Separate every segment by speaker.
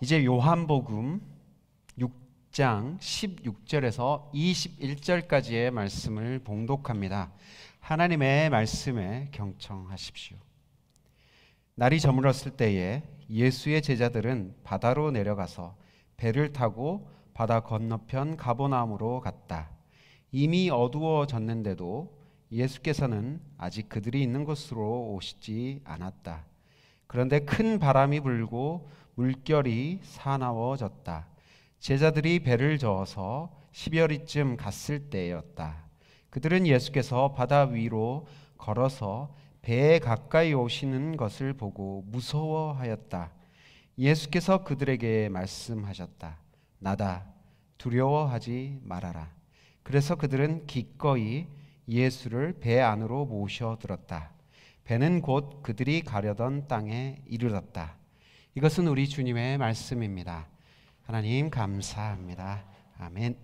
Speaker 1: 이제 요한복음 6장 16절에서 21절까지의 말씀을 봉독합니다. 하나님의 말씀에 경청하십시오. 날이 저물었을 때에 예수의 제자들은 바다로 내려가서 배를 타고 바다 건너편 가버나움으로 갔다. 이미 어두워졌는데도 예수께서는 아직 그들이 있는 곳으로 오시지 않았다. 그런데 큰 바람이 불고 물결이 사나워졌다. 제자들이 배를 저어서 10여리쯤 갔을 때였다. 그들은 예수께서 바다 위로 걸어서 배에 가까이 오시는 것을 보고 무서워하였다. 예수께서 그들에게 말씀하셨다. 나다, 두려워하지 말아라. 그래서 그들은 기꺼이 예수를 배 안으로 모셔들었다. 배는 곧 그들이 가려던 땅에 이르렀다. 이것은 우리 주님의 말씀입니다. 하나님 감사합니다. 아멘.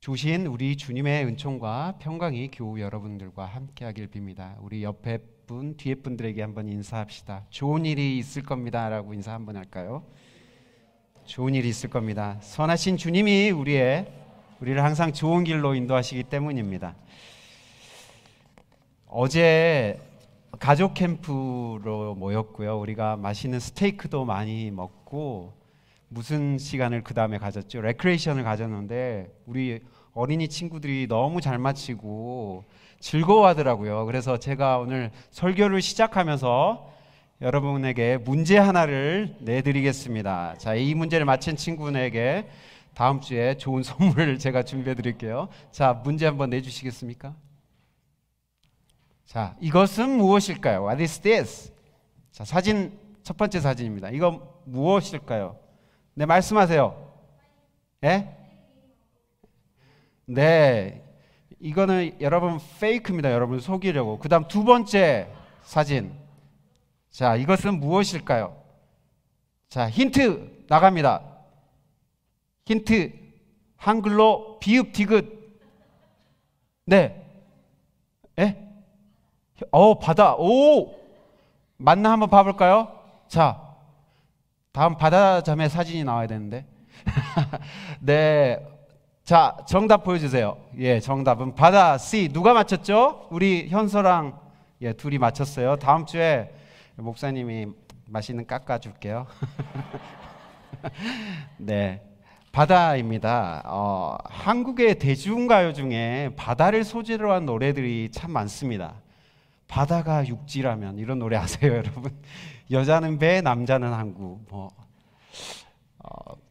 Speaker 1: 주신 우리 주님의 은총과 평강이 교우 여러분들과 함께하길 빕니다. 우리 옆에 분, 뒤에 분들에게 한번 인사합시다. 좋은 일이 있을 겁니다 라고 인사 한번 할까요? 좋은 일이 있을 겁니다. 선하신 주님이 우리를 항상 좋은 길로 인도하시기 때문입니다. 어제 가족 캠프로 모였고요. 우리가 맛있는 스테이크도 많이 먹고 무슨 시간을 그 다음에 가졌죠? 레크레이션을 가졌는데 우리 어린이 친구들이 너무 잘 마치고 즐거워하더라고요. 그래서 제가 오늘 설교를 시작하면서 여러분에게 문제 하나를 내드리겠습니다. 자, 이 문제를 맞힌 친구분에게 다음 주에 좋은 선물을 제가 준비해 드릴게요. 자, 문제 한번 내주시겠습니까? 자, 이것은 무엇일까요? What is this? 자, 첫 번째 사진입니다. 이거 무엇일까요? 네, 말씀하세요. 예? 네, 이거는 여러분 페이크입니다. 여러분 속이려고. 그 다음 두 번째 사진. 자, 이것은 무엇일까요? 자, 힌트 나갑니다. 힌트. 한글로 비읍 디귿. 네. 예? 바다. 오! 맞나 한번 봐볼까요? 자, 다음 바다자매 사진이 나와야 되는데. 네. 자, 정답 보여주세요. 예, 정답은 바다 C. 누가 맞췄죠? 우리 현서랑 둘이 맞췄어요. 다음 주에 목사님이 맛있는 깎아줄게요. 네, 바다입니다. 한국의 대중가요 중에 바다를 소재로 한 노래들이 참 많습니다. 바다가 육지라면 이런 노래 아세요, 여러분? 여자는 배, 남자는 항구.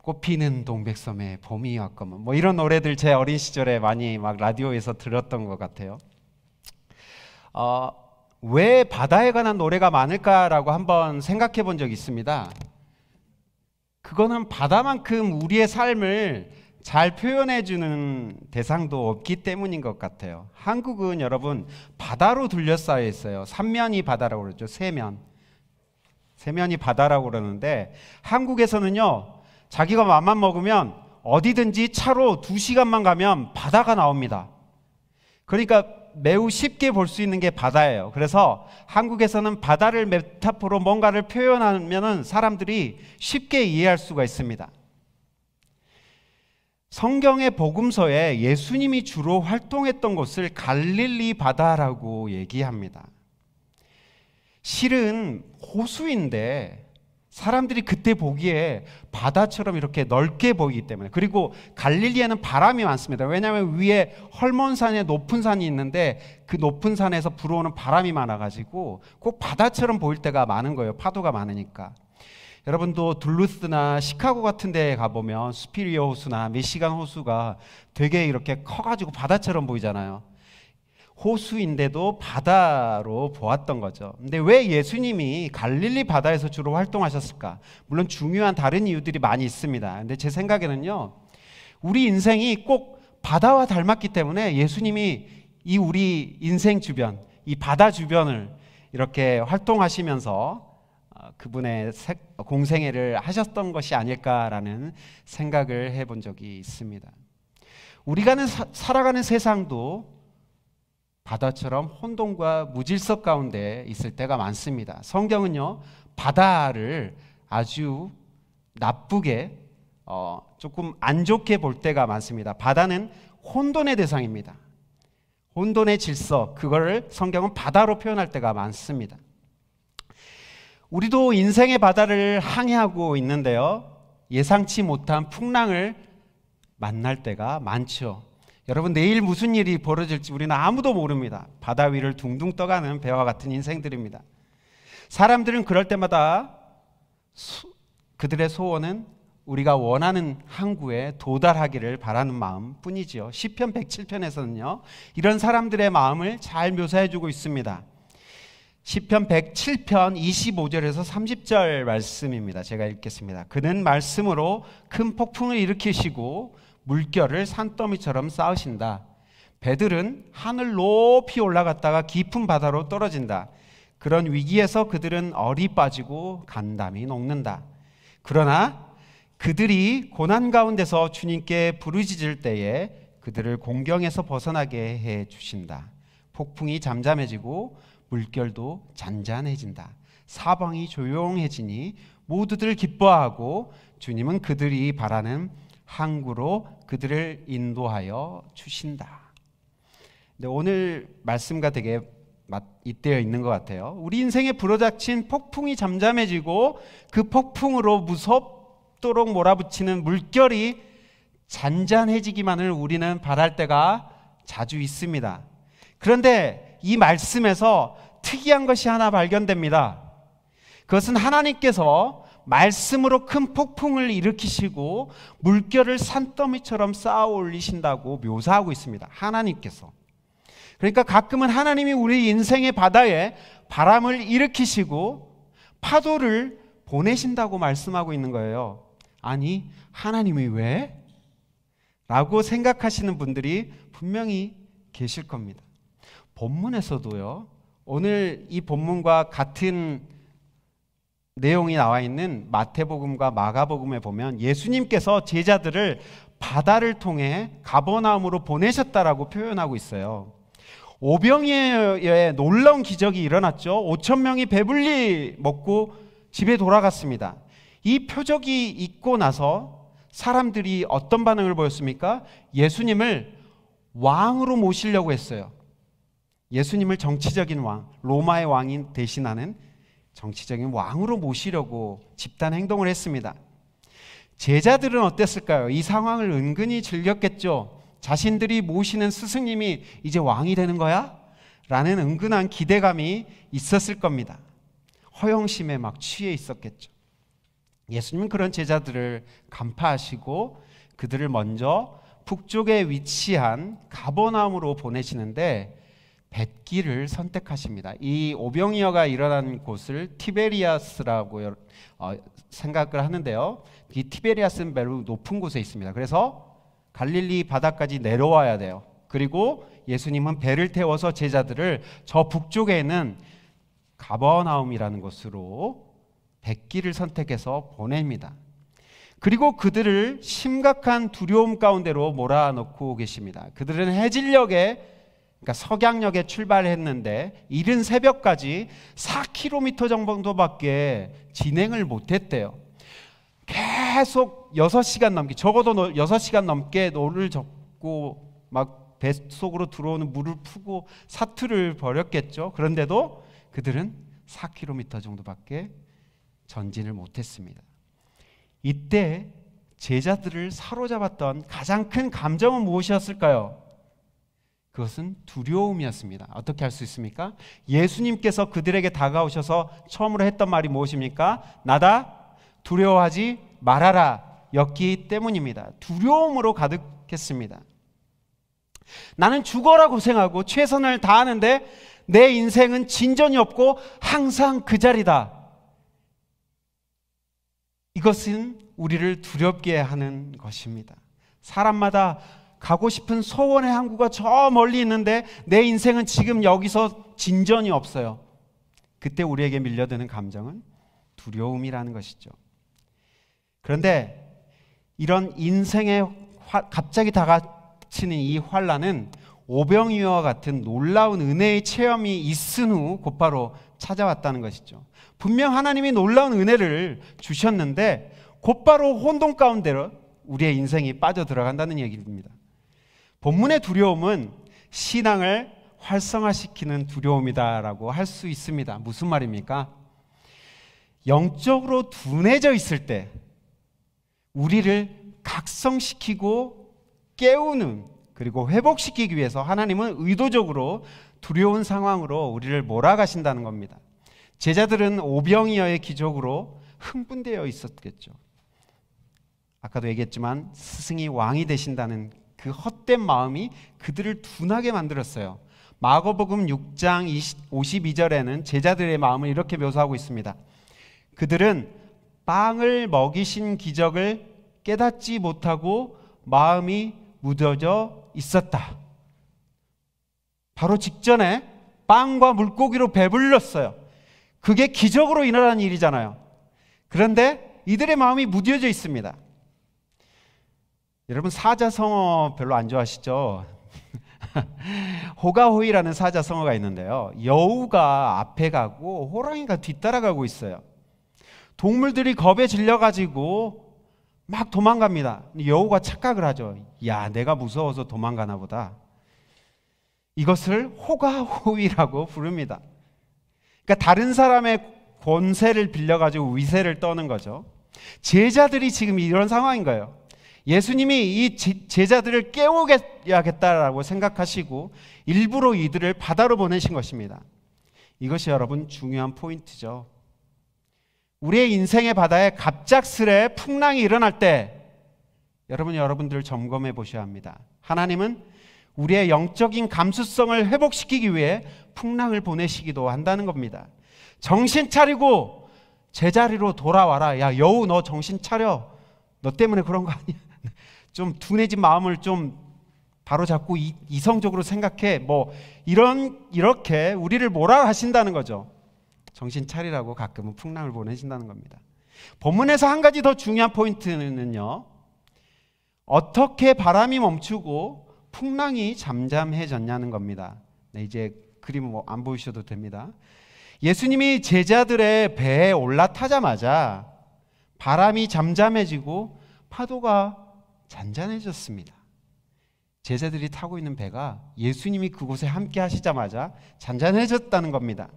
Speaker 1: 꽃피는 동백섬에 봄이 왔건만. 이런 노래들 제 어린 시절에 많이 막 라디오에서 들었던 것 같아요. 왜 바다에 관한 노래가 많을까라고 한번 생각해 본 적이 있습니다. 그거는 바다만큼 우리의 삶을 잘 표현해 주는 대상도 없기 때문인 것 같아요. 한국은 여러분 바다로 둘러싸여 있어요. 삼면이 바다라고 그러죠. 세면이 바다라고 그러는데 한국에서는요, 자기가 맘만 먹으면 어디든지 차로 2시간만 가면 바다가 나옵니다. 그러니까 매우 쉽게 볼 수 있는 게 바다예요. 그래서 한국에서는 바다를 메타포로 뭔가를 표현하면 사람들이 쉽게 이해할 수가 있습니다. 성경의 복음서에 예수님이 주로 활동했던 곳을 갈릴리 바다라고 얘기합니다. 실은 호수인데 사람들이 그때 보기에 바다처럼 이렇게 넓게 보이기 때문에, 그리고 갈릴리에는 바람이 많습니다. 왜냐하면 위에 헐몬산에 높은 산이 있는데 그 높은 산에서 불어오는 바람이 많아가지고 꼭 바다처럼 보일 때가 많은 거예요. 파도가 많으니까. 여러분도 둘루스나 시카고 같은 데에 가보면 수피리어 호수나 미시간 호수가 되게 이렇게 커가지고 바다처럼 보이잖아요. 호수인데도 바다로 보았던 거죠. 근데 왜 예수님이 갈릴리 바다에서 주로 활동하셨을까? 물론 중요한 다른 이유들이 많이 있습니다. 근데 제 생각에는요, 우리 인생이 꼭 바다와 닮았기 때문에 예수님이 이 우리 인생 주변, 이 바다 주변을 이렇게 활동하시면서 그분의 공생애를 하셨던 것이 아닐까라는 생각을 해본 적이 있습니다. 우리가 살아가는 세상도 바다처럼 혼돈과 무질서 가운데 있을 때가 많습니다. 성경은요, 바다를 아주 나쁘게 조금 안 좋게 볼 때가 많습니다. 바다는 혼돈의 대상입니다. 혼돈의 질서, 그거를 성경은 바다로 표현할 때가 많습니다. 우리도 인생의 바다를 항해하고 있는데요, 예상치 못한 풍랑을 만날 때가 많죠. 여러분, 내일 무슨 일이 벌어질지 우리는 아무도 모릅니다. 바다 위를 둥둥 떠가는 배와 같은 인생들입니다. 사람들은 그럴 때마다 그들의 소원은 우리가 원하는 항구에 도달하기를 바라는 마음 뿐이지요. 시편 107편에서는요 이런 사람들의 마음을 잘 묘사해주고 있습니다. 시편 107편 25절에서 30절 말씀입니다. 제가 읽겠습니다. 그는 말씀으로 큰 폭풍을 일으키시고 물결을 산더미처럼 쌓으신다. 배들은 하늘 높이 올라갔다가 깊은 바다로 떨어진다. 그런 위기에서 그들은 얼이 빠지고 간담이 녹는다. 그러나 그들이 고난 가운데서 주님께 부르짖을 때에 그들을 공경에서 벗어나게 해 주신다. 폭풍이 잠잠해지고 물결도 잔잔해진다. 사방이 조용해지니 모두들 기뻐하고 주님은 그들이 바라는 항구로 그들을 인도하여 주신다. 근데 오늘 말씀과 되게 잇대어 있는 것 같아요. 우리 인생에 불어닥친 폭풍이 잠잠해지고 그 폭풍으로 무섭도록 몰아붙이는 물결이 잔잔해지기만을 우리는 바랄 때가 자주 있습니다. 그런데 이 말씀에서 특이한 것이 하나 발견됩니다. 그것은 하나님께서 말씀으로 큰 폭풍을 일으키시고 물결을 산더미처럼 쌓아 올리신다고 묘사하고 있습니다. 하나님께서. 그러니까 가끔은 하나님이 우리 인생의 바다에 바람을 일으키시고 파도를 보내신다고 말씀하고 있는 거예요. 아니, 하나님이 왜? 라고 생각하시는 분들이 분명히 계실 겁니다. 본문에서도요, 오늘 이 본문과 같은 내용이 나와 있는 마태복음과 마가복음에 보면 예수님께서 제자들을 바다를 통해 가버나움으로 보내셨다라고 표현하고 있어요. 오병이어의 놀라운 기적이 일어났죠. 5천 명이 배불리 먹고 집에 돌아갔습니다. 이 표적이 있고 나서 사람들이 어떤 반응을 보였습니까? 예수님을 왕으로 모시려고 했어요. 예수님을 정치적인 왕, 로마의 왕이 대신하는 정치적인 왕으로 모시려고 집단 행동을 했습니다. 제자들은 어땠을까요? 이 상황을 은근히 즐겼겠죠. 자신들이 모시는 스승님이 이제 왕이 되는 거야? 라는 은근한 기대감이 있었을 겁니다. 허영심에 막 취해 있었겠죠. 예수님은 그런 제자들을 간파하시고 그들을 먼저 북쪽에 위치한 가버나움으로 보내시는데 뱃길을 선택하십니다. 이 오병이어가 일어난 곳을 티베리아스라고 생각을 하는데요, 이 티베리아스는 매우 높은 곳에 있습니다. 그래서 갈릴리 바다까지 내려와야 돼요. 그리고 예수님은 배를 태워서 제자들을 저 북쪽에 있는 가버나움이라는 곳으로 뱃길을 선택해서 보냅니다. 그리고 그들을 심각한 두려움 가운데로 몰아넣고 계십니다. 그들은 해질녘에, 그러니까 석양역에 출발했는데 이른 새벽까지 4km 정도밖에 진행을 못했대요. 계속 6시간 넘게, 적어도 6시간 넘게 노를 젓고 막 뱃속으로 들어오는 물을 푸고 사투를 벌였겠죠. 그런데도 그들은 4km 정도밖에 전진을 못했습니다. 이때 제자들을 사로잡았던 가장 큰 감정은 무엇이었을까요? 그것은 두려움이었습니다. 어떻게 할 수 있습니까? 예수님께서 그들에게 다가오셔서 처음으로 했던 말이 무엇입니까? 나다 두려워하지 말아라 였기 때문입니다. 두려움으로 가득했습니다. 나는 죽어라 고생하고 최선을 다하는데 내 인생은 진전이 없고 항상 그 자리다. 이것은 우리를 두렵게 하는 것입니다. 사람마다 가고 싶은 소원의 항구가 저 멀리 있는데 내 인생은 지금 여기서 진전이 없어요. 그때 우리에게 밀려드는 감정은 두려움이라는 것이죠. 그런데 이런 인생에 갑자기 다가치는 이 환난은 오병이어와 같은 놀라운 은혜의 체험이 있은 후 곧바로 찾아왔다는 것이죠. 분명 하나님이 놀라운 은혜를 주셨는데 곧바로 혼돈 가운데로 우리의 인생이 빠져들어간다는 얘기입니다. 본문의 두려움은 신앙을 활성화시키는 두려움이다라고 할 수 있습니다. 무슨 말입니까? 영적으로 둔해져 있을 때 우리를 각성시키고 깨우는, 그리고 회복시키기 위해서 하나님은 의도적으로 두려운 상황으로 우리를 몰아가신다는 겁니다. 제자들은 오병이어의 기적으로 흥분되어 있었겠죠. 아까도 얘기했지만 스승이 왕이 되신다는 그 헛된 마음이 그들을 둔하게 만들었어요. 마가복음 6장 52절에는 제자들의 마음을 이렇게 묘사하고 있습니다. 그들은 빵을 먹이신 기적을 깨닫지 못하고 마음이 무뎌져 있었다. 바로 직전에 빵과 물고기로 배불렀어요. 그게 기적으로 일어난 일이잖아요. 그런데 이들의 마음이 무뎌져 있습니다. 여러분, 사자성어 별로 안 좋아하시죠? 호가호이라는 사자성어가 있는데요, 여우가 앞에 가고 호랑이가 뒤따라가고 있어요. 동물들이 겁에 질려가지고 막 도망갑니다. 여우가 착각을 하죠. 야, 내가 무서워서 도망가나 보다. 이것을 호가호이라고 부릅니다. 그러니까 다른 사람의 권세를 빌려가지고 위세를 떠는 거죠. 제자들이 지금 이런 상황인 거예요. 예수님이 이 제자들을 깨우야겠다라고 생각하시고 일부러 이들을 바다로 보내신 것입니다. 이것이 여러분 중요한 포인트죠. 우리의 인생의 바다에 갑작스레 풍랑이 일어날 때 여러분들 점검해 보셔야 합니다. 하나님은 우리의 영적인 감수성을 회복시키기 위해 풍랑을 보내시기도 한다는 겁니다. 정신 차리고 제자리로 돌아와라. 야, 여우, 너 정신 차려. 너 때문에 그런 거 아니야. 좀 둔해진 마음을 좀 바로잡고 이성적으로 생각해. 이렇게 우리를 몰아가신다는 거죠. 정신 차리라고 가끔은 풍랑을 보내신다는 겁니다. 본문에서 한 가지 더 중요한 포인트는요, 어떻게 바람이 멈추고 풍랑이 잠잠해졌냐는 겁니다. 네, 이제 그림 안 보이셔도 됩니다. 예수님이 제자들의 배에 올라타자마자 바람이 잠잠해지고 파도가 잔잔해졌습니다. 제자들이 타고 있는 배가 예수님이 그곳에 함께 하시자마자 잔잔해졌다는 겁니다.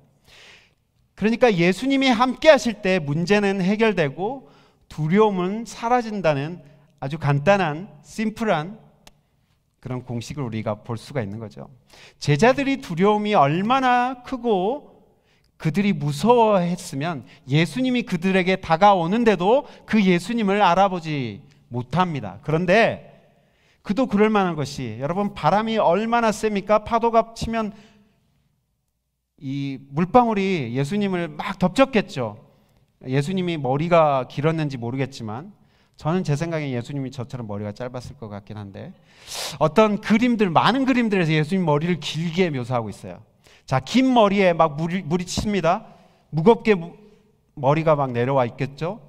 Speaker 1: 그러니까 예수님이 함께 하실 때 문제는 해결되고 두려움은 사라진다는 아주 간단한 심플한 그런 공식을 우리가 볼 수가 있는 거죠. 제자들이 두려움이 얼마나 크고 그들이 무서워했으면 예수님이 그들에게 다가오는데도 그 예수님을 알아보지 못합니다. 그런데 그도 그럴 만한 것이, 여러분, 바람이 얼마나 셉니까? 파도가 치면 이 물방울이 예수님을 막 덮쳤겠죠. 예수님이 머리가 길었는지 모르겠지만 저는 제 생각에 예수님이 저처럼 머리가 짧았을 것 같긴 한데, 어떤 그림들, 많은 그림들에서 예수님 머리를 길게 묘사하고 있어요. 자, 긴 머리에 막 물이 칩니다. 무겁게 머리가 막 내려와 있겠죠.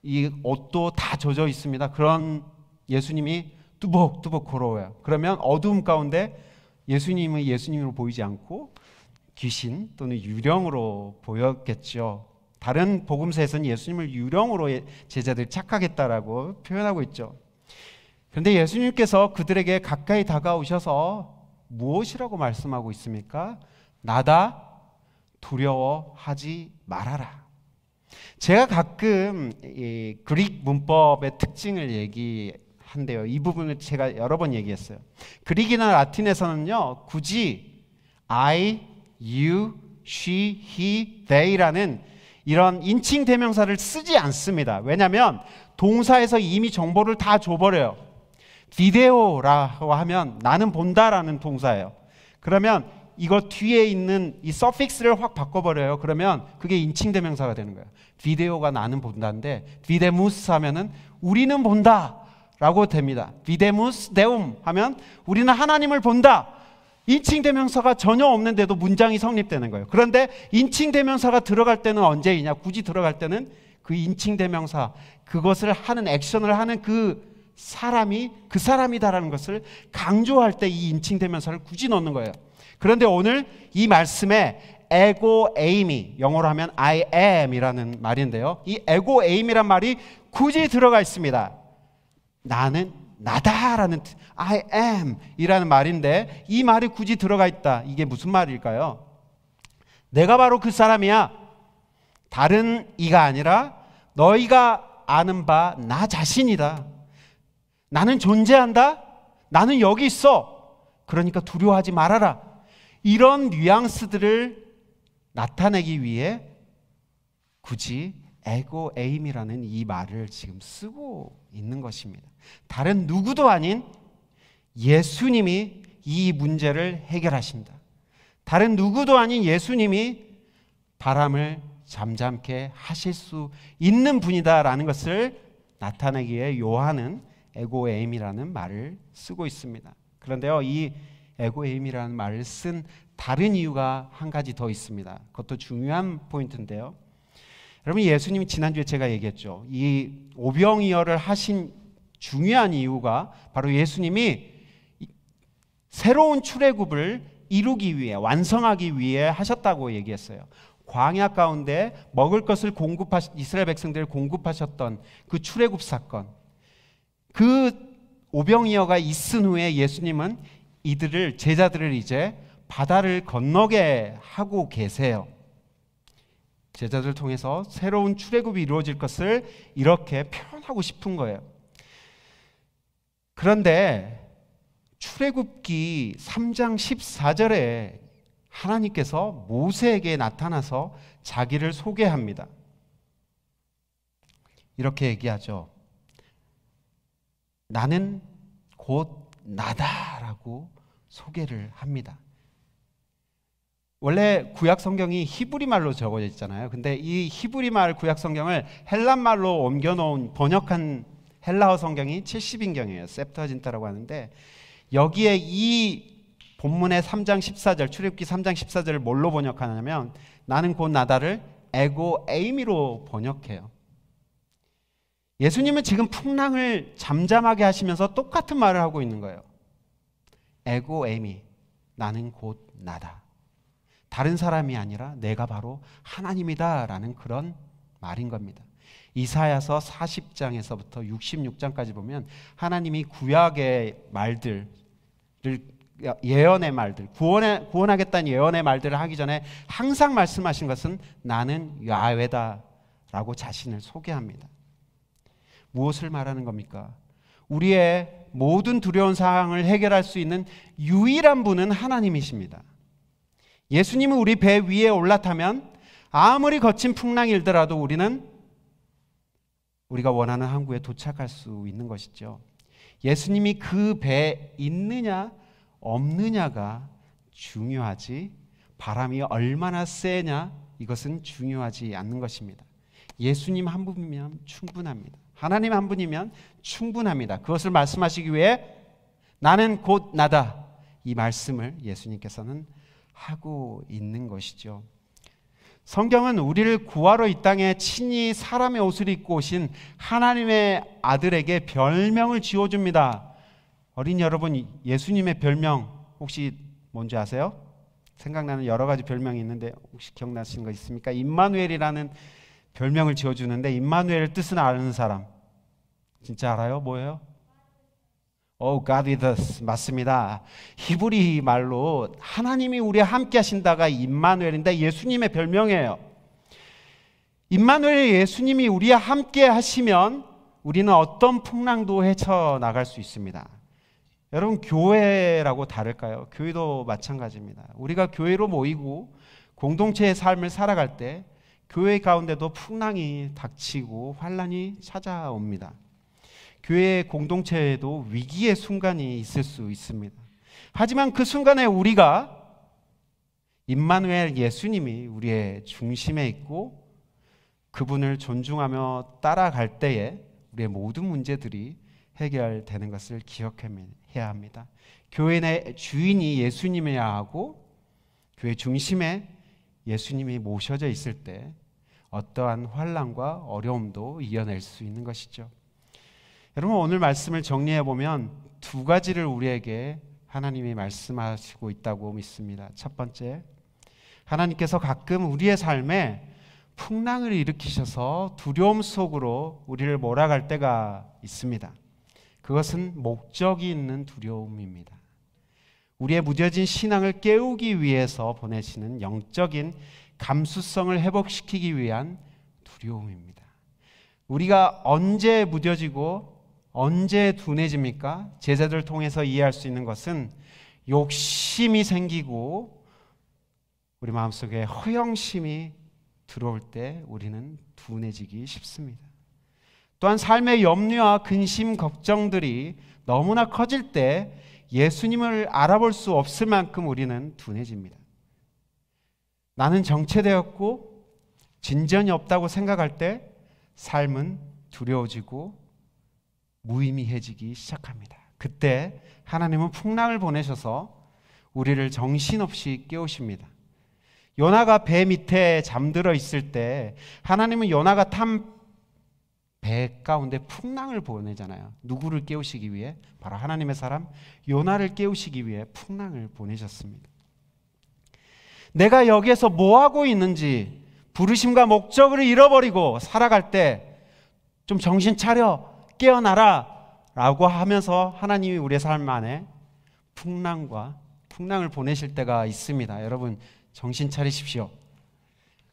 Speaker 1: 이 옷도 다 젖어 있습니다. 그런 예수님이 뚜벅뚜벅 걸어와요. 그러면 어두움 가운데 예수님은 예수님으로 보이지 않고 귀신 또는 유령으로 보였겠죠. 다른 복음서에서는 예수님을 유령으로 제자들이 착각했다라고 표현하고 있죠. 그런데 예수님께서 그들에게 가까이 다가오셔서 무엇이라고 말씀하고 있습니까? 나다, 두려워하지 말아라. 제가 가끔 이 그릭 문법의 특징을 얘기한대요. 이 부분을 제가 여러 번 얘기했어요. 그릭이나 라틴에서는요, 굳이 I, you, she, he, they라는 이런 인칭 대명사를 쓰지 않습니다. 왜냐하면 동사에서 이미 정보를 다 줘버려요. 비데오라고 하면 나는 본다라는 동사예요. 그러면 이거 뒤에 있는 이 서픽스를 확 바꿔버려요. 그러면 그게 인칭 대명사가 되는 거예요. 비데오가 나는 본다인데 비데무스 하면은 우리는 본다라고 됩니다. 비데무스 데움 하면 우리는 하나님을 본다. 인칭 대명사가 전혀 없는데도 문장이 성립되는 거예요. 그런데 인칭 대명사가 들어갈 때는 언제이냐? 굳이 들어갈 때는 그 인칭 대명사, 그것을 하는, 액션을 하는 그 사람이 그 사람이다라는 것을 강조할 때 이 인칭 대명사를 굳이 넣는 거예요. 그런데 오늘 이 말씀에 에고 에임이, 영어로 하면 I am 이라는 말인데요, 이 에고 에임이란 말이 굳이 들어가 있습니다. 나는 나다라는 I am 이라는 말인데 이 말이 굳이 들어가 있다. 이게 무슨 말일까요? 내가 바로 그 사람이야. 다른 이가 아니라 너희가 아는 바 나 자신이다. 나는 존재한다. 나는 여기 있어. 그러니까 두려워하지 말아라. 이런 뉘앙스들을 나타내기 위해 굳이 에고 에임이라는 이 말을 지금 쓰고 있는 것입니다. 다른 누구도 아닌 예수님이 이 문제를 해결하신다. 다른 누구도 아닌 예수님이 바람을 잠잠케 하실 수 있는 분이다라는 것을 나타내기에 요한은 에고에임이라는 말을 쓰고 있습니다. 그런데요, 이 에고에임이라는 말을 쓴 다른 이유가 한 가지 더 있습니다. 그것도 중요한 포인트인데요. 여러분, 예수님이 지난주에 제가 얘기했죠. 이 오병이어를 하신 중요한 이유가 바로 예수님이 새로운 출애굽을 이루기 위해, 완성하기 위해 하셨다고 얘기했어요. 광야 가운데 먹을 것을 이스라엘 백성들을 공급하셨던 그 출애굽 사건, 그 오병이어가 있은 후에 예수님은 제자들을 이제 바다를 건너게 하고 계세요. 제자들을 통해서 새로운 출애굽이 이루어질 것을 이렇게 표현하고 싶은 거예요. 그런데 출애굽기 3장 14절에 하나님께서 모세에게 나타나서 자기를 소개합니다. 이렇게 얘기하죠. 나는 곧 나다라고 소개를 합니다. 원래 구약 성경이 히브리 말로 적어져 있잖아요. 근데 이 히브리 말 구약 성경을 헬란 말로 옮겨놓은 번역한 헬라어 성경이 70인경이에요. 셉터진타라고 하는데 여기에 이 본문의 3장 14절, 출애굽기 3장 14절을 뭘로 번역하냐면 나는 곧 나다를 에고 에이미로 번역해요. 예수님은 지금 풍랑을 잠잠하게 하시면서 똑같은 말을 하고 있는 거예요. 에고 에이미, 나는 곧 나다. 다른 사람이 아니라 내가 바로 하나님이다 라는 그런 말인 겁니다. 이사야서 40장에서부터 66장까지 보면 하나님이 구약의 말들을, 예언의 말들, 구원하겠다는 예언의 말들을 하기 전에 항상 말씀하신 것은 나는 야훼다 라고 자신을 소개합니다. 무엇을 말하는 겁니까? 우리의 모든 두려운 상황을 해결할 수 있는 유일한 분은 하나님이십니다. 예수님은 우리 배 위에 올라타면 아무리 거친 풍랑이 일더라도 우리는 우리가 원하는 항구에 도착할 수 있는 것이죠. 예수님이 그 배에 있느냐 없느냐가 중요하지 바람이 얼마나 세냐 이것은 중요하지 않는 것입니다. 예수님 한 분이면 충분합니다. 하나님 한 분이면 충분합니다. 그것을 말씀하시기 위해 나는 곧 나다 이 말씀을 예수님께서는 하고 있는 것이죠. 성경은 우리를 구하러 이 땅에 친히 사람의 옷을 입고 오신 하나님의 아들에게 별명을 지어줍니다. 어린 여러분, 예수님의 별명 혹시 뭔지 아세요? 생각나는 여러 가지 별명이 있는데 혹시 기억나시는 거 있습니까? 임마누엘이라는 별명을 지어주는데 임마누엘 뜻은 아는 사람 진짜 알아요? 뭐예요? God with us 맞습니다. 히브리 말로 하나님이 우리와 함께 하신다가 임마누엘인데 예수님의 별명이에요. 임마누엘 예수님이 우리와 함께 하시면 우리는 어떤 풍랑도 헤쳐나갈 수 있습니다. 여러분 교회라고 다를까요? 교회도 마찬가지입니다. 우리가 교회로 모이고 공동체의 삶을 살아갈 때 교회 가운데도 풍랑이 닥치고 환란이 찾아옵니다. 교회 공동체에도 위기의 순간이 있을 수 있습니다. 하지만 그 순간에 우리가 임마누엘 예수님이 우리의 중심에 있고 그분을 존중하며 따라갈 때에 우리의 모든 문제들이 해결되는 것을 기억해야 합니다. 교회의 주인이 예수님이어야 하고 교회 중심에 예수님이 모셔져 있을 때 어떠한 환난과 어려움도 이겨낼 수 있는 것이죠. 여러분 오늘 말씀을 정리해 보면 두 가지를 우리에게 하나님이 말씀하시고 있다고 믿습니다. 첫 번째, 하나님께서 가끔 우리의 삶에 풍랑을 일으키셔서 두려움 속으로 우리를 몰아갈 때가 있습니다. 그것은 목적이 있는 두려움입니다. 우리의 무뎌진 신앙을 깨우기 위해서 보내시는 영적인 감수성을 회복시키기 위한 두려움입니다. 우리가 언제 무뎌지고 언제 둔해집니까? 제자들을 통해서 이해할 수 있는 것은 욕심이 생기고 우리 마음속에 허영심이 들어올 때 우리는 둔해지기 쉽습니다. 또한 삶의 염려와 근심, 걱정들이 너무나 커질 때 예수님을 알아볼 수 없을 만큼 우리는 둔해집니다. 나는 정체되었고 진전이 없다고 생각할 때 삶은 두려워지고 무의미해지기 시작합니다. 그때 하나님은 풍랑을 보내셔서 우리를 정신없이 깨우십니다. 요나가 배 밑에 잠들어 있을 때 하나님은 요나가 탄 배 가운데 풍랑을 보내잖아요. 누구를 깨우시기 위해? 바로 하나님의 사람 요나를 깨우시기 위해 풍랑을 보내셨습니다. 내가 여기에서 뭐 하고 있는지 부르심과 목적을 잃어버리고 살아갈 때 좀 정신 차려 깨어나라 라고 하면서 하나님이 우리의 삶 안에 풍랑을 보내실 때가 있습니다. 여러분 정신 차리십시오.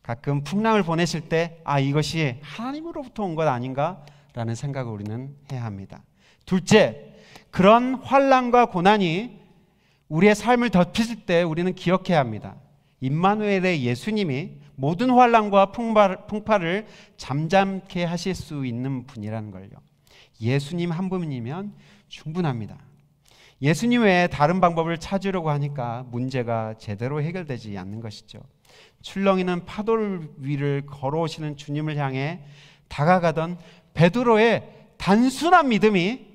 Speaker 1: 가끔 풍랑을 보내실 때 이것이 하나님으로부터 온 것 아닌가 라는 생각을 우리는 해야 합니다. 둘째, 그런 환난과 고난이 우리의 삶을 덮칠 때 우리는 기억해야 합니다. 임마누엘의 예수님이 모든 환난과 풍파를 잠잠케 하실 수 있는 분이라는 걸요. 예수님 한 분이면 충분합니다. 예수님 외에 다른 방법을 찾으려고 하니까 문제가 제대로 해결되지 않는 것이죠. 출렁이는 파도 위를 걸어오시는 주님을 향해 다가가던 베드로의 단순한 믿음이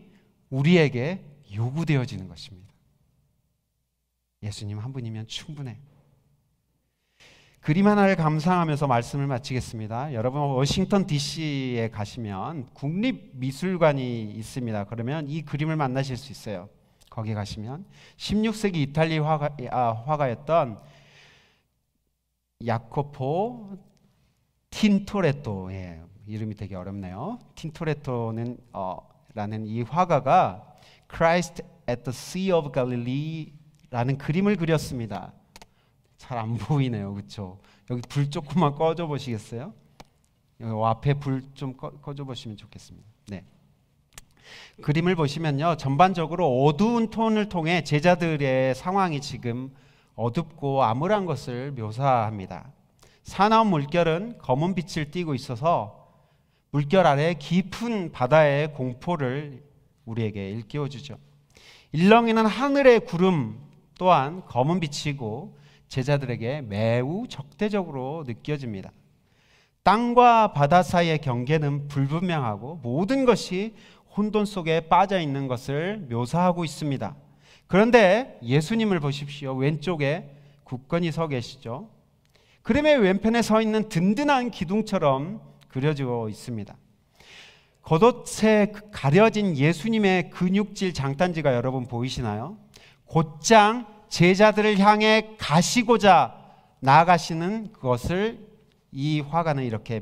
Speaker 1: 우리에게 요구되어지는 것입니다. 예수님 한 분이면 충분해. 그림 하나를 감상하면서 말씀을 마치겠습니다. 여러분 워싱턴 DC에 가시면 국립미술관이 있습니다. 그러면 이 그림을 만나실 수 있어요. 거기 가시면 16세기 이탈리 화가였던 야코포 틴토레토, 이름이 되게 어렵네요. 틴토레토는 라는 이 화가가 Christ at the Sea of Galilee라는 그림을 그렸습니다. 잘 안 보이네요, 그렇죠? 여기 불 조금만 꺼줘 보시겠어요? 여기 앞에 불 좀 꺼줘 보시면 좋겠습니다. 네. 그림을 보시면요, 전반적으로 어두운 톤을 통해 제자들의 상황이 지금 어둡고 암울한 것을 묘사합니다. 사나운 물결은 검은 빛을 띠고 있어서 물결 아래 깊은 바다의 공포를 우리에게 일깨워주죠. 일렁이는 하늘의 구름 또한 검은 빛이고 제자들에게 매우 적대적으로 느껴집니다. 땅과 바다 사이의 경계는 불분명하고 모든 것이 혼돈 속에 빠져 있는 것을 묘사하고 있습니다. 그런데 예수님을 보십시오. 왼쪽에 굳건히 서 계시죠. 그림의 왼편에 서 있는 든든한 기둥처럼 그려지고 있습니다. 겉옷에 가려진 예수님의 근육질 장단지가 여러분 보이시나요? 곧장 제자들을 향해 가시고자 나아가시는 그것을 이 화가는 이렇게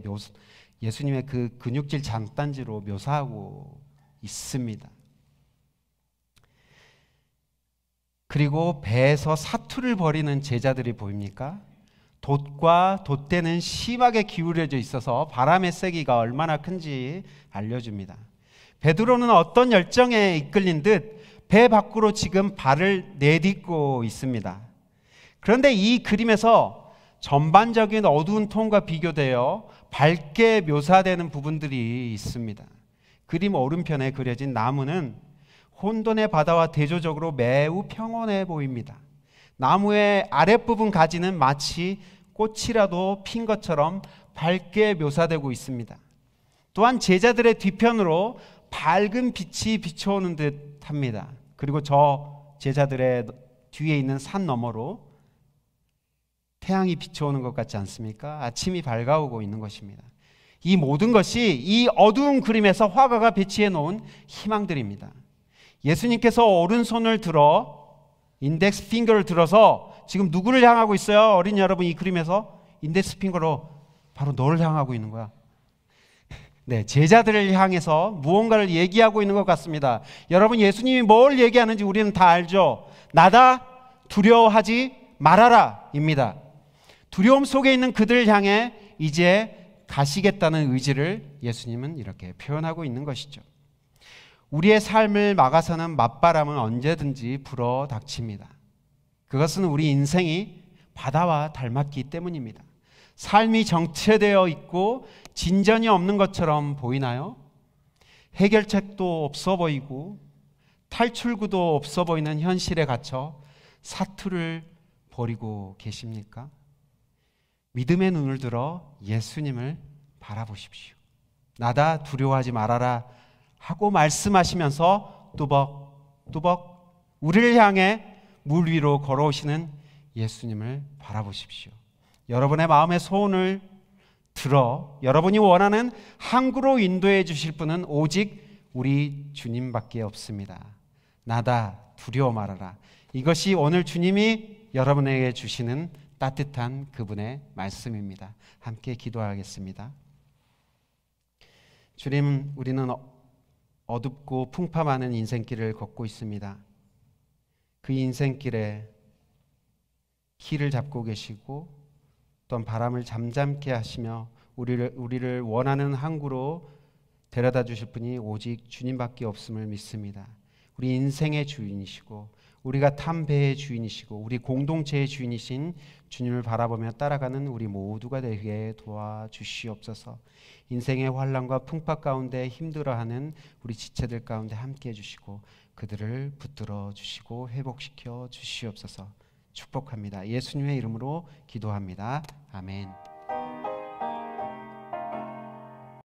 Speaker 1: 예수님의 그 근육질 장단지로 묘사하고 있습니다. 그리고 배에서 사투를 벌이는 제자들이 보입니까? 돛과 돛대는 심하게 기울여져 있어서 바람의 세기가 얼마나 큰지 알려줍니다. 베드로는 어떤 열정에 이끌린 듯 배 밖으로 지금 발을 내딛고 있습니다. 그런데 이 그림에서 전반적인 어두운 톤과 비교되어 밝게 묘사되는 부분들이 있습니다. 그림 오른편에 그려진 나무는 혼돈의 바다와 대조적으로 매우 평온해 보입니다. 나무의 아랫부분 가지는 마치 꽃이라도 핀 것처럼 밝게 묘사되고 있습니다. 또한 제자들의 뒤편으로 밝은 빛이 비춰오는 듯 합니다. 그리고 저 제자들의 뒤에 있는 산 너머로 태양이 비춰오는 것 같지 않습니까? 아침이 밝아오고 있는 것입니다. 이 모든 것이 이 어두운 그림에서 화가가 배치해 놓은 희망들입니다. 예수님께서 오른손을 들어 인덱스 핑거를 들어서 지금 누구를 향하고 있어요? 어린이 여러분, 이 그림에서 인덱스 핑거로 바로 너를 향하고 있는 거야. 네, 제자들을 향해서 무언가를 얘기하고 있는 것 같습니다. 여러분, 예수님이 뭘 얘기하는지 우리는 다 알죠. 나다, 두려워하지 말아라 입니다. 두려움 속에 있는 그들을 향해 이제 가시겠다는 의지를 예수님은 이렇게 표현하고 있는 것이죠. 우리의 삶을 막아서는 맞바람은 언제든지 불어 닥칩니다. 그것은 우리 인생이 바다와 닮았기 때문입니다. 삶이 정체되어 있고 진전이 없는 것처럼 보이나요? 해결책도 없어 보이고 탈출구도 없어 보이는 현실에 갇혀 사투를 벌이고 계십니까? 믿음의 눈을 들어 예수님을 바라보십시오. 나다, 두려워하지 말아라 하고 말씀하시면서 뚜벅뚜벅 우리를 향해 물 위로 걸어오시는 예수님을 바라보십시오. 여러분의 마음의 소원을 들어 여러분이 원하는 항구로 인도해 주실 분은 오직 우리 주님밖에 없습니다. 나다, 두려워 말아라. 이것이 오늘 주님이 여러분에게 주시는 따뜻한 그분의 말씀입니다. 함께 기도하겠습니다. 주님, 우리는 어둡고 풍파 많은 인생길을 걷고 있습니다. 그 인생길에 키를 잡고 계시고 또한 바람을 잠잠케 하시며 우리를 원하는 항구로 데려다 주실 분이 오직 주님밖에 없음을 믿습니다. 우리 인생의 주인이시고 우리가 탄 배의 주인이시고 우리 공동체의 주인이신 주님을 바라보며 따라가는 우리 모두가 되게 도와주시옵소서. 인생의 환난과 풍파 가운데 힘들어하는 우리 지체들 가운데 함께해 주시고 그들을 붙들어 주시고 회복시켜 주시옵소서. 축복합니다. 예수님의 이름으로 기도합니다. 아멘.